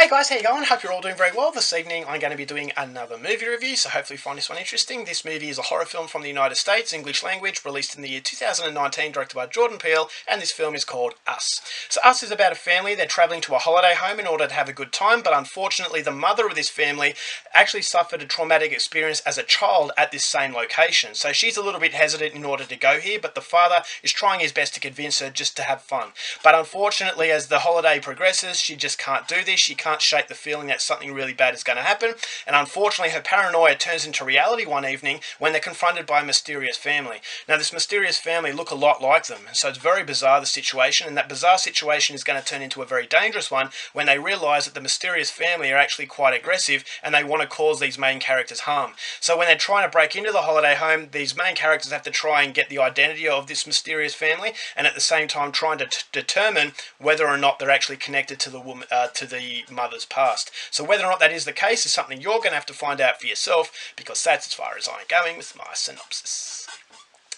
Hey guys, how you going? Hope you're all doing very well. This evening I'm going to be doing another movie review, so hopefully you find this one interesting. This movie is a horror film from the United States, English language, released in the year 2019, directed by Jordan Peele, and this film is called Us. So Us is about a family. They're travelling to a holiday home in order to have a good time, but unfortunately the mother of this family actually suffered a traumatic experience as a child at this same location. So she's a little bit hesitant in order to go here, but the father is trying his best to convince her just to have fun. But unfortunately, as the holiday progresses, she just can't do this. She can't shake the feeling that something really bad is going to happen, and unfortunately her paranoia turns into reality one evening when they're confronted by a mysterious family. Now this mysterious family look a lot like them, so it's very bizarre, the situation, and that bizarre situation is going to turn into a very dangerous one when they realise that the mysterious family are actually quite aggressive and they want to cause these main characters harm. So when they're trying to break into the holiday home, these main characters have to try and get the identity of this mysterious family, and at the same time trying to determine whether or not they're actually connected to the woman, to the mother's past. So whether or not that is the case is something you're going to have to find out for yourself, because that's as far as I'm going with my synopsis.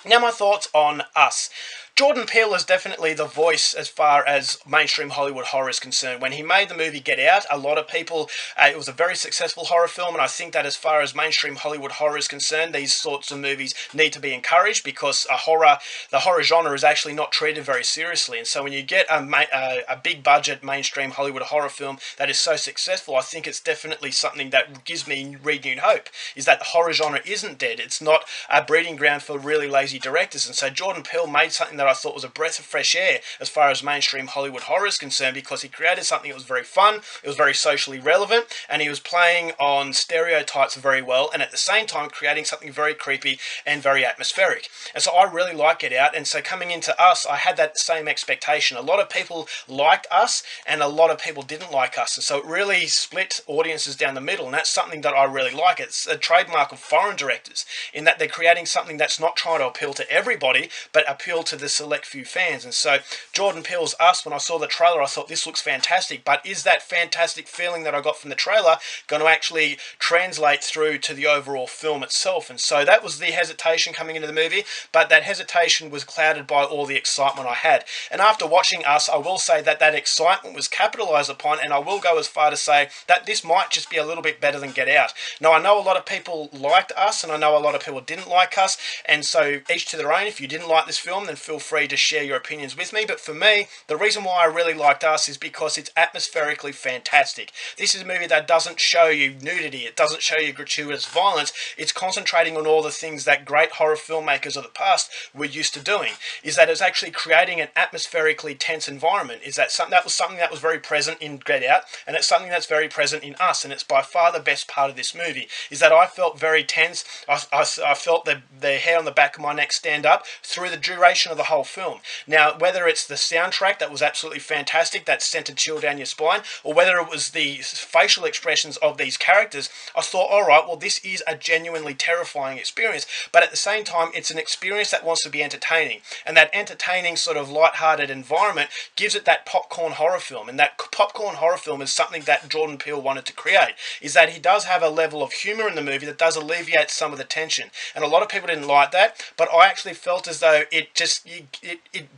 Now my thoughts on Us. Jordan Peele is definitely the voice as far as mainstream Hollywood horror is concerned. When he made the movie Get Out, a lot of people, it was a very successful horror film, and I think that as far as mainstream Hollywood horror is concerned, these sorts of movies need to be encouraged, because the horror genre is actually not treated very seriously. And so when you get a big budget mainstream Hollywood horror film that is so successful, I think it's definitely something that gives me renewed hope, is that the horror genre isn't dead. It's not a breeding ground for really lazy directors. And so Jordan Peele made something that I thought was a breath of fresh air as far as mainstream Hollywood horror is concerned, because he created something that was very fun, it was very socially relevant, and he was playing on stereotypes very well, and at the same time creating something very creepy and very atmospheric. And so I really like Get Out, and so coming into Us, I had that same expectation. A lot of people liked Us, and a lot of people didn't like Us, and so it really split audiences down the middle, and that's something that I really like. It's a trademark of foreign directors, in that they're creating something that's not trying to appeal to everybody, but appeal to the select few fans. And so Jordan Peele's Us, when I saw the trailer, I thought this looks fantastic, but is that fantastic feeling that I got from the trailer going to actually translate through to the overall film itself? And so that was the hesitation coming into the movie, but that hesitation was clouded by all the excitement I had. And after watching Us, I will say that that excitement was capitalized upon, and I will go as far to say that this might just be a little bit better than Get Out. Now I know a lot of people liked Us, and I know a lot of people didn't like Us, and so each to their own. If you didn't like this film, then feel free to share your opinions with me. But for me, the reason why I really liked Us is because it's atmospherically fantastic. This is a movie that doesn't show you nudity, it doesn't show you gratuitous violence. It's concentrating on all the things that great horror filmmakers of the past were used to doing. Is that it's actually creating an atmospherically tense environment. Is that something that was very present in Get Out, and it's something that's very present in Us, and it's by far the best part of this movie. Is that I felt very tense. I felt the hair on the back of my neck stand up through the duration of the whole film. Now, whether it's the soundtrack that was absolutely fantastic, that sent a chill down your spine, or whether it was the facial expressions of these characters, I thought, alright, well this is a genuinely terrifying experience, but at the same time it's an experience that wants to be entertaining, and that entertaining sort of light-hearted environment gives it that popcorn horror film, and that popcorn horror film is something that Jordan Peele wanted to create, is that he does have a level of humour in the movie that does alleviate some of the tension, and a lot of people didn't like that, but I actually felt as though it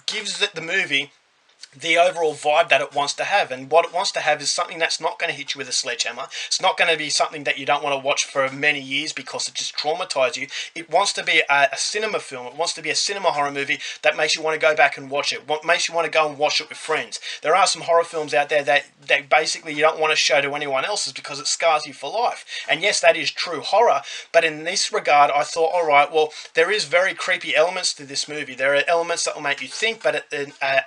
gives the movie the overall vibe that it wants to have. And what it wants to have is something that's not going to hit you with a sledgehammer. It's not going to be something that you don't want to watch for many years because it just traumatizes you. It wants to be a cinema film. It wants to be a cinema horror movie that makes you want to go back and watch it. What makes you want to go and watch it with friends. There are some horror films out there that basically you don't want to show to anyone else's because it scars you for life. And yes, that is true horror, but in this regard I thought, alright, well there is very creepy elements to this movie. There are elements that will make you think, but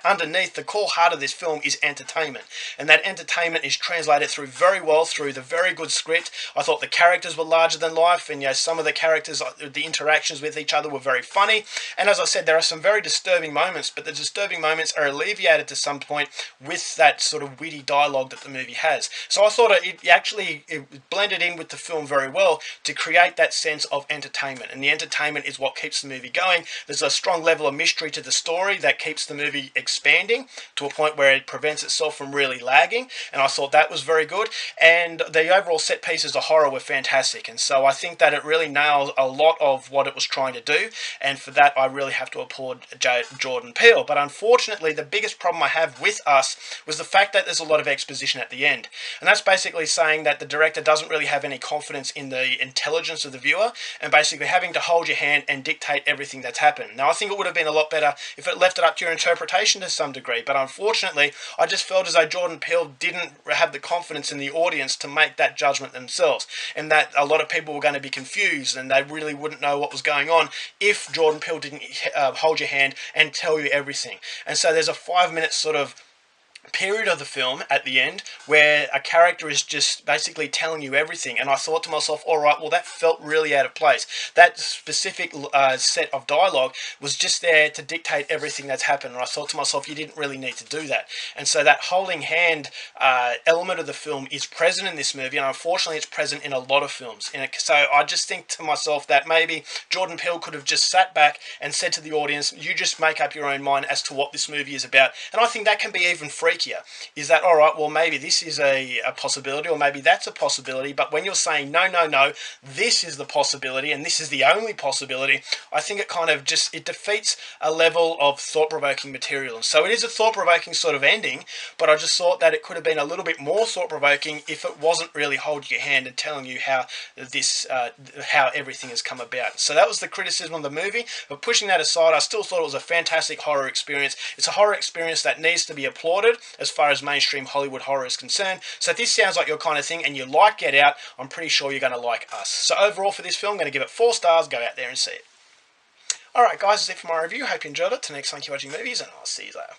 underneath the core heart of this film is entertainment, and that entertainment is translated through very well through the very good script. I thought the characters were larger than life, and some of the characters, the interactions with each other were very funny, and as I said, there are some very disturbing moments, but the disturbing moments are alleviated to some point with that sort of witty dialogue that the movie has. So I thought it blended in with the film very well to create that sense of entertainment, and the entertainment is what keeps the movie going. There's a strong level of mystery to the story that keeps the movie expanding, to a point where it prevents itself from really lagging, and I thought that was very good. And the overall set pieces of horror were fantastic, and so I think that it really nails a lot of what it was trying to do, and for that I really have to applaud Jordan Peele. But unfortunately, the biggest problem I have with Us was the fact that there's a lot of exposition at the end, and that's basically saying that the director doesn't really have any confidence in the intelligence of the viewer, and basically having to hold your hand and dictate everything that's happened. Now, I think it would have been a lot better if it left it up to your interpretation to some degree, but unfortunately, I just felt as though Jordan Peele didn't have the confidence in the audience to make that judgment themselves, and that a lot of people were going to be confused and they really wouldn't know what was going on if Jordan Peele didn't hold your hand and tell you everything. And so there's a 5-minute sort of period of the film at the end where a character is just basically telling you everything, and I thought to myself, alright, well, that felt really out of place. That specific set of dialogue was just there to dictate everything that's happened, and I thought to myself, you didn't really need to do that. And so that holding hand element of the film is present in this movie, and unfortunately it's present in a lot of films. So I just think to myself that maybe Jordan Peele could have just sat back and said to the audience, you just make up your own mind as to what this movie is about. And I think that can be even freakier. Is that, alright, well, maybe this is a possibility, or maybe that's a possibility, but when you're saying, no, no, no, this is the possibility, and this is the only possibility, I think it kind of just, it defeats a level of thought-provoking material. And so it is a thought-provoking sort of ending, but I just thought that it could have been a little bit more thought-provoking if it wasn't really holding your hand and telling you how this, how everything has come about. So that was the criticism of the movie, but pushing that aside, I still thought it was a fantastic horror experience. It's a horror experience that needs to be applauded as far as mainstream Hollywood horror is concerned. So if this sounds like your kind of thing and you like Get Out, I'm pretty sure you're going to like Us. So overall for this film, I'm going to give it 4 stars. Go out there and see it. Alright guys, that's it for my review. Hope you enjoyed it. Till next time, keep watching movies, and I'll see you later.